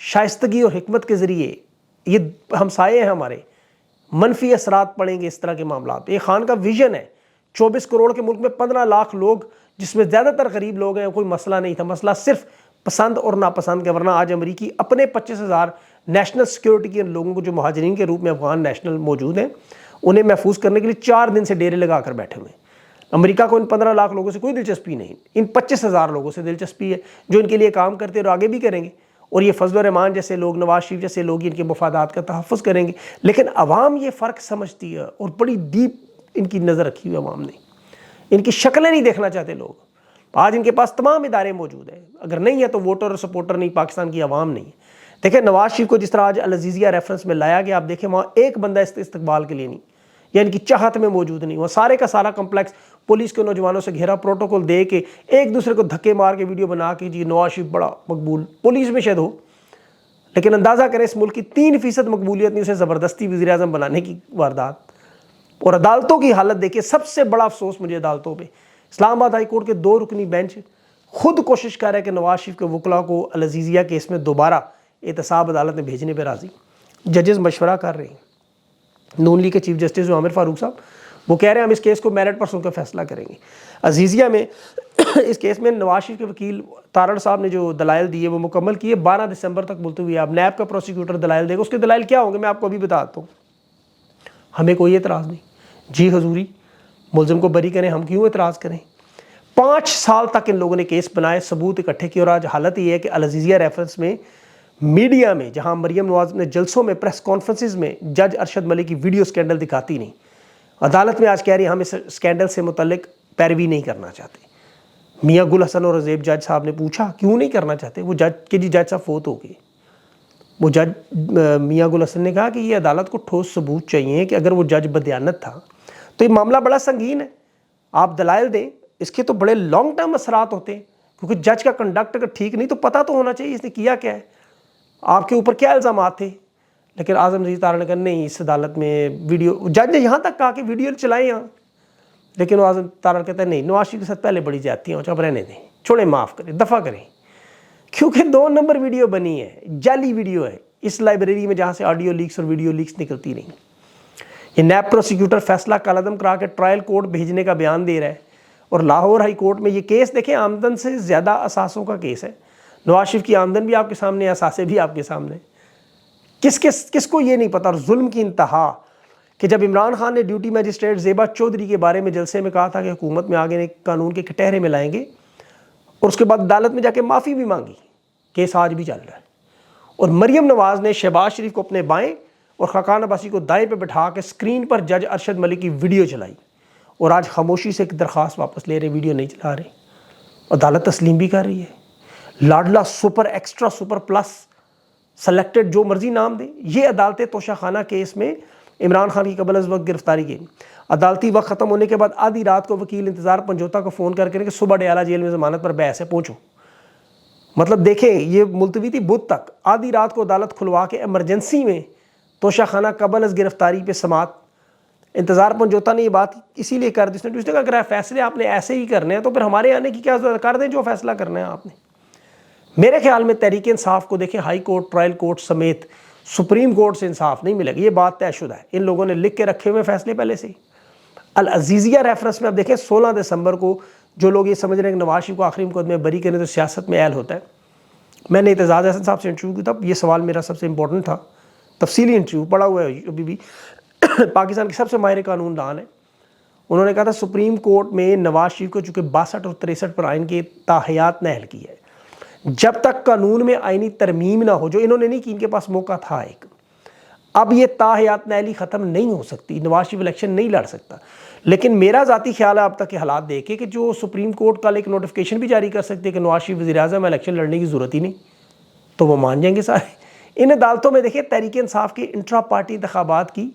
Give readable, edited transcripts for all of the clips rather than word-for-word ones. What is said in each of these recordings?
شائستگی اور حکمت کے ذریعے، یہ ہمسائے ہیں ہمارے، منفی اثرات پڑیں گے اس طرح کے معاملات. یہ خان کا ویژن ہے. 24 کروڑ کے ملک میں 15 لاکھ لوگ، جس میں زیادہ تر غریب لوگ ہیں، کوئی مسئلہ نہیں تھا. مسئلہ صرف پسند اور ناپسند کا. ورنہ آج امریکی اپنے 25,000 نیشنل سیکیورٹی کے لوگوں کو، جو مہاجرین کے روپ میں افغان نیشنل موجود ہیں، انہیں محفوظ کرنے کے لیے 4 دن سے ڈیرے لگا کر بیٹھے ہوئے ہیں. امریکہ کو ان 15 لاکھ لوگوں سے کوئی دلچسپی نہیں، ان 25,000 لوگوں سے دلچسپی ہے جو ان کے لیے کام کرتے اور آگے بھی کریں گے. اور یہ فضل الرحمان جیسے لوگ، نواز شریف جیسے لوگ ان کے مفادات کا تحفظ کریں گے. لیکن عوام یہ فرق سمجھتی ہے اور بڑی ڈیپ ان کی نظر رکھی ہوئی عوام نے. ان کی شکلیں نہیں دیکھنا چاہتے لوگ. آج ان کے پاس تمام ادارے موجود ہیں، اگر نہیں ہے تو ووٹر اور سپورٹر نہیں، پاکستان کی عوام نہیں. دیکھیں نواز شریف کو جس طرح آج العزیزیہ ریفرنس میں لایا گیا، آپ دیکھیں وہاں ایک بندہ استقبال کے لیے نہیں، یا ان کی چاہت میں موجود نہیں. وہ سارے کا سارا کمپلیکس پولیس کے نوجوانوں سے گھیرا، پروٹوکول دے کے ایک دوسرے کو دھکے مار کے ویڈیو بنا کے جی نواز شریف بڑا مقبول، پولیس میں شاید ہو، لیکن اندازہ کریں اس ملک کی 3% مقبولیت نہیں، اسے زبردستی وزیر اعظم بنانے کی واردات. اور عدالتوں کی حالت دیکھیے، سب سے بڑا افسوس مجھے عدالتوں پہ، اسلام آباد ہائی کورٹ کے 2 رکنی بینچ خود کوشش کر رہا ہے کہ نواز شریف کے وکلاء کو العزیزیہ کیس میں دوبارہ احتساب عدالت میں بھیجنے پہ راضی. ججز مشورہ کر رہے ہیں. نون لیگ کے چیف جسٹس جو عامر فاروق صاحب، وہ کہہ رہے ہیں ہم اس کیس کو میرٹ پر سن کر فیصلہ کریں گے. عزیزیہ میں اس کیس میں نواز شریف کے وکیل تارڑ صاحب نے جو دلائل دیے وہ مکمل کیے. 12 دسمبر تک ملتوی ہے. اب نیب کا پروسیکیوٹر دلائل دے گا. اس کے دلائل کیا ہوں گے میں آپ کو ابھی بتاتا ہوں. ہمیں کوئی اعتراض نہیں، جی حضوری ملزم کو بری کریں، ہم کیوں اعتراض کریں. 5 سال تک ان لوگوں نے کیس بنائے، ثبوت اکٹھے کیے، اور آج حالت یہ ہے کہ العزیزیہ ریفرنس میں میڈیا میں، جہاں مریم نواز نے جلسوں میں، پریس کانفرنسز میں جج ارشد ملک کی ویڈیو سکینڈل دکھاتی نہیں. عدالت میں آج کہہ رہی ہے ہم اس سکینڈل سے متعلق پیروی نہیں کرنا چاہتے. میاں گل حسن اور رضیب جج صاحب نے پوچھا کیوں نہیں کرنا چاہتے. وہ جج کہ جی جج صاحب فوت ہو گئے. وہ جج میاں گل حسن نے کہا کہ یہ عدالت کو ٹھوس ثبوت چاہیے کہ اگر وہ جج بدیانت تھا تو یہ معاملہ بڑا سنگین ہے، آپ دلائل دیں، اس کے تو بڑے لانگ ٹرم اثرات ہوتے ہیں. کیونکہ جج کا کنڈکٹ اگر ٹھیک نہیں تو پتہ تو ہونا چاہیے اس نے کیا کیا ہے، آپ کے اوپر کیا الزامات تھے. لیکن اعظم رضی تارڑ نے کہا نہیں، اس عدالت میں ویڈیو، جج نے یہاں تک کہا کہ ویڈیو چلائیں یہاں، لیکن وہ اعظم تارڑ کہتا ہے نہیں، نواز شریف کے ساتھ پہلے بڑی زیادتیاں ہوں، اب رہنے دیں، چھوڑیں، معاف کریں، دفع کریں. کیونکہ 2 نمبر ویڈیو بنی ہے، جعلی ویڈیو ہے اس لائبریری میں جہاں سے آڈیو لیکس اور ویڈیو لیکس نکلتی نہیں. یہ نیب پروسیکیوٹر فیصلہ کالعدم کرا کے ٹرائل کورٹ بھیجنے کا بیان دے رہا ہے. اور لاہور ہائی کورٹ میں یہ کیس دیکھیں آمدن سے زیادہ اثاثوں کا کیس ہے. نواز شریف کی آمدن بھی آپ کے سامنے، اثاثے بھی آپ کے سامنے. کس کو یہ نہیں پتا. اور ظلم کی انتہا کہ جب عمران خان نے ڈیوٹی میجسٹریٹ زیبا چودھری کے بارے میں جلسے میں کہا تھا کہ حکومت میں آگے قانون کے کٹہرے میں لائیں گے، اور اس کے بعد عدالت میں جا کے معافی بھی مانگی، کیس آج بھی چل رہا ہے. اور مریم نواز نے شہباز شریف کو اپنے بائیں اور خاقان عباسی کو دائیں پہ بٹھا کے اسکرین پر جج ارشد ملک کی ویڈیو چلائی، اور آج خاموشی سے ایک درخواست واپس لے رہے، ویڈیو نہیں چلا رہے. عدالت تسلیم بھی کر رہی ہے. لاڈلا super extra super plus selected جو مرضی نام دیں، یہ عدالتیں توشہ خانہ کیس میں عمران خان کی قبل از وقت گرفتاری کی. عدالتی وقت ختم ہونے کے بعد آدھی رات کو وکیل انتظار پنجوتا کو فون کر کے کہ صبح ڈیالہ جیل میں ضمانت پر بحث ہے، پہنچو. مطلب دیکھیں یہ ملتوی تھی بدھ تک، آدھی رات کو عدالت کھلوا کے ایمرجنسی میں توشہ خانہ قبل از گرفتاری پہ سماعت. انتظار پنجوتا نے یہ بات اسی لیے کر دی، اس نے کہا اگر فیصلے آپ نے ایسے ہی کرنے ہیں تو پھر ہمارے آنے کی کیا ضرورت، کر دیں جو فیصلہ کرنا ہے آپ نے. میرے خیال میں تحریک انصاف کو دیکھیں ہائی کورٹ، ٹرائل کورٹ سمیت سپریم کورٹ سے انصاف نہیں ملے گا، یہ بات طے شدہ ہے. ان لوگوں نے لکھ کے رکھے ہوئے فیصلے پہلے سے. العزیزیہ ریفرنس میں اب دیکھیں 16 دسمبر کو جو لوگ یہ سمجھ رہے ہیں کہ نواز شریف کو آخری مقدمے بری کرنے تو سیاست میں اہل ہوتا ہے. میں نے اعتزاز احسن صاحب سے انٹرویو کیا تھا، یہ سوال میرا سب سے امپورٹنٹ تھا، تفصیلی انٹرویو پڑھا ہوا ہے ابھی بھی. پاکستان کے سب سے ماہر قانون دان ہیں. انہوں نے کہا تھا سپریم کورٹ میں نواز شریف کو چونکہ 62 اور 63 پر آئین کے تاحیات نہل کی ہے، جب تک قانون میں آئینی ترمیم نہ ہو، جو انہوں نے نہیں کی، ان کے پاس موقع تھا ایک، اب یہ تاحیات نہلی ختم نہیں ہو سکتی، نواز شریف الیکشن نہیں لڑ سکتا. لیکن میرا ذاتی خیال ہے اب تک کے حالات دیکھے کہ جو سپریم کورٹ کل ایک نوٹیفیکیشن بھی جاری کر سکتے کہ نواز شریف وزیر اعظم الیکشن لڑنے کی ضرورت ہی نہیں، تو وہ مان جائیں گے سارے. ان عدالتوں میں دیکھیں تحریک انصاف کے انٹرا پارٹی انتخابات کی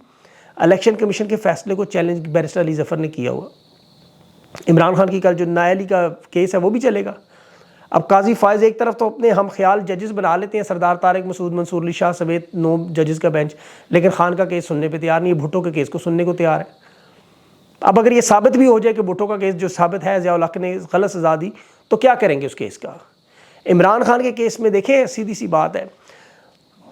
الیکشن کمیشن کے فیصلے کو چیلنج بیرسٹر علی ظفر نے کیا ہوا. عمران خان کی کل جو نااہلی کا کیس ہے وہ بھی چلے گا. اب قاضی فائز ایک طرف تو اپنے ہم خیال ججز بنا لیتے ہیں، سردار طارق مسعود، منصور علی شاہ سمیت 9 ججز کا بینچ، لیکن خان کا کیس سننے پہ تیار نہیں ہے، بھٹو کے کیس کو سننے کو تیار ہے. اب اگر یہ ثابت بھی ہو جائے کہ بھٹو کا کیس جو ثابت ہے ضیاء الحق نے غلط سزا دی، تو کیا کریں گے اس کیس کا. عمران خان کے کیس میں دیکھیں سیدھی سی بات ہے،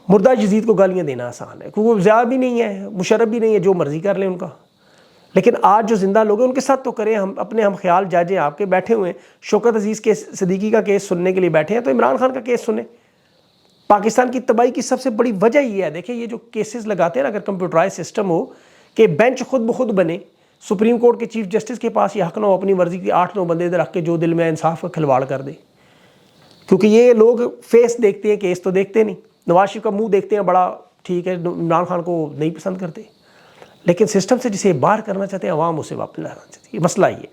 مردہ یزید کو گالیاں دینا آسان ہے کیونکہ وہ زیادہ بھی نہیں ہے، مشرف بھی نہیں ہے، جو مرضی کر لیں ان کا. لیکن آج جو زندہ لوگ ہیں ان کے ساتھ تو کریں. ہم اپنے ہم خیال جج ہیں آپ کے بیٹھے ہوئے ہیں. شوکت عزیز کے صدیقی کا کیس سننے کے لیے بیٹھے ہیں تو عمران خان کا کیس سنیں. پاکستان کی تباہی کی سب سے بڑی وجہ یہ ہے، دیکھیں یہ جو کیسز لگاتے ہیں نا، اگر کمپیوٹرائز سسٹم ہو کہ بینچ خود بخود بنے، سپریم کورٹ کے چیف جسٹس کے پاس یہ حق نہ ہو اپنی مرضی کی 8-9 بندے ادھر رکھ کے جو دل میں انصاف کا کھلواڑ کر دے. کیونکہ یہ لوگ فیس دیکھتے ہیں، کیس تو دیکھتے نہیں. نواز شریف کا منہ دیکھتے ہیں، بڑا ٹھیک ہے، عمران خان کو نہیں پسند کرتے، لیکن سسٹم سے جسے باہر کرنا چاہتے ہیں عوام اسے واپس لانا چاہتی ہے. مسئلہ یہ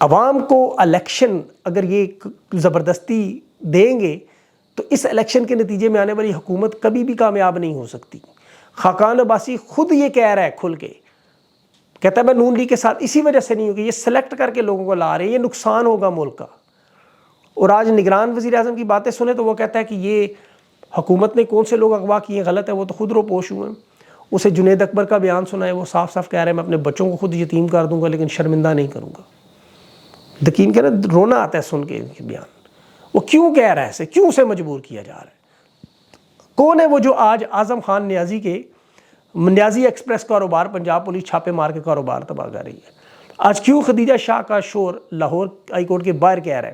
عوام کو الیکشن اگر یہ زبردستی دیں گے تو اس الیکشن کے نتیجے میں آنے والی حکومت کبھی بھی کامیاب نہیں ہو سکتی. خاقان عباسی خود یہ کہہ رہا ہے کھل کے، کہتا ہے میں نون لیگ کے ساتھ اسی وجہ سے نہیں ہوں کہ یہ سلیکٹ کر کے لوگوں کو لا رہے ہیں، یہ نقصان ہوگا ملک کا. اور آج نگران وزیر اعظم کی باتیں سنیں تو وہ کہتا ہے کہ یہ حکومت نے کون سے لوگ اغوا کیے غلط ہے، وہ تو خود رو پوش ہوئے ہیں. اسے جنید اکبر کا بیان سنا ہے، وہ صاف صاف کہہ رہے ہیں میں اپنے بچوں کو خود یتیم کر دوں گا لیکن شرمندہ نہیں کروں گا. یقین کریں رونا آتا ہے سن کے ان کے بیان. وہ کیوں کہہ رہا ہے ایسے، کیوں اسے مجبور کیا جا رہا ہے؟ کون ہے وہ جو آج اعظم خان نیازی کے نیازی ایکسپریس کاروبار پنجاب پولیس چھاپے مار کے کاروبار تباہ کر رہی ہے؟ آج کیوں خدیجہ شاہ کا شور لاہور ہائی کورٹ کے باہر کہہ رہا ہے؟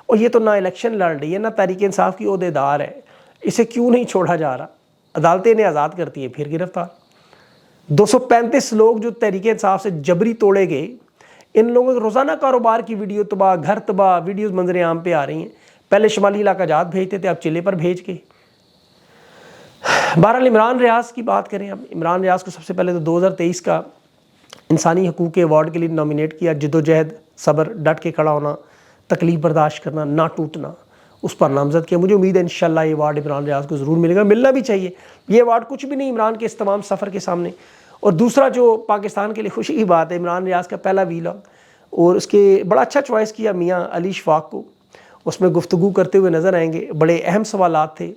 اور یہ تو نہ الیکشن لڑ رہی ہے، نہ تحریک انصاف کی عہدیدار ہے، اسے کیوں نہیں چھوڑا جا رہا؟ عدالتیں انہیں آزاد کرتی ہیں پھر گرفتار. 235 لوگ جو تحریک انصاف سے جبری توڑے گئے، ان لوگوں کے روزانہ کاروبار کی ویڈیو تباہ، گھر تباہ، ویڈیوز منظر عام پہ آ رہی ہیں. پہلے شمالی علاقہ جات بھیجتے تھے، اب چلے پر بھیج کے. بہرحال عمران ریاض کی بات کریں. اب عمران ریاض کو سب سے پہلے تو 2023 کا انسانی حقوق کے ایوارڈ کے لیے نامینیٹ کیا. جدوجہد، صبر، ڈٹ کے کھڑا ہونا، تکلیف برداشت کرنا، نہ ٹوٹنا، اس پر نامزد کیا. مجھے امید ہے انشاءاللہ یہ ایوارڈ عمران ریاض کو ضرور ملے گا، ملنا بھی چاہیے. یہ ایوارڈ کچھ بھی نہیں عمران کے اس تمام سفر کے سامنے. اور دوسرا جو پاکستان کے لیے خوشی کی بات ہے، عمران ریاض کا پہلا ویلاگ، اور اس کے بڑا اچھا چوائس کیا میاں علی شفاق کو. اس میں گفتگو کرتے ہوئے نظر آئیں گے، بڑے اہم سوالات تھے.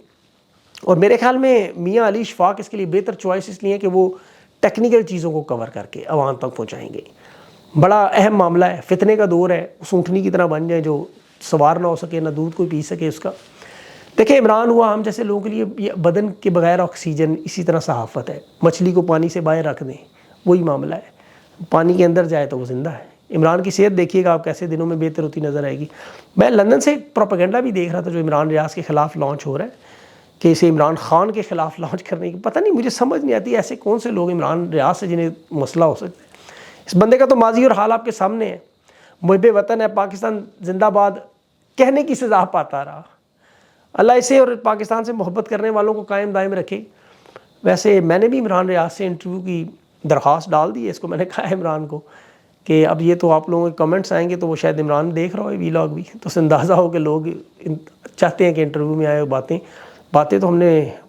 اور میرے خیال میں میاں علی شفاق اس کے لیے بہتر چوائس اس لیے کہ وہ ٹیکنیکل چیزوں کو کور کر کے عوام تک پہنچائیں گے. بڑا اہم معاملہ ہے، فتنے کا دور ہے، اس اونٹنی کی طرح بن جائیں جو سوار نہ ہو سکے، نہ دودھ کوئی پی سکے اس کا. دیکھیں عمران ہوا ہم جیسے لوگوں کے لیے یہ بدن کے بغیر آکسیجن، اسی طرح صحافت ہے. مچھلی کو پانی سے باہر رکھ دیں، وہی معاملہ ہے. پانی کے اندر جائے تو وہ زندہ ہے. عمران کی صحت دیکھیے گا آپ کیسے دنوں میں بہتر ہوتی نظر آئے گی. میں لندن سے ایک پروپیگنڈا بھی دیکھ رہا تھا جو عمران ریاض کے خلاف لانچ ہو رہا ہے کہ اسے عمران خان کے خلاف لانچ کرنے کی، پتہ نہیں مجھے سمجھ نہیں آتی ایسے کون سے لوگ عمران ریاض سے جنہیں مسئلہ ہو سکتا ہے. اس بندے کا تو ماضی اور حال آپ کے سامنے ہے. محب وطن ہے، پاکستان زندہ باد کہنے کی سزا پاتا رہا. اللہ اسے اور پاکستان سے محبت کرنے والوں کو قائم دائم رکھے. ویسے میں نے بھی عمران ریاض سے انٹرویو کی درخواست ڈال دی ہے. اس کو میں نے کہا ہے عمران کو کہ اب یہ تو آپ لوگوں کے کمنٹس آئیں گے تو وہ شاید عمران دیکھ رہا ہو ویلاگ بھی، تو اس اندازہ ہو کہ لوگ چاہتے ہیں کہ انٹرویو میں آئے. باتیں تو ہم نے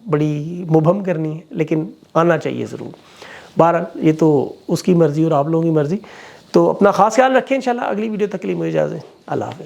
بڑی مبہم کرنی ہے لیکن آنا چاہیے ضرور. بہرحال یہ تو اس کی مرضی اور آپ لوگوں کی مرضی. تو اپنا خاص خیال رکھیں. انشاءاللہ اگلی ویڈیو تک کے لیے مجھے اجازت. اللہ حافظ.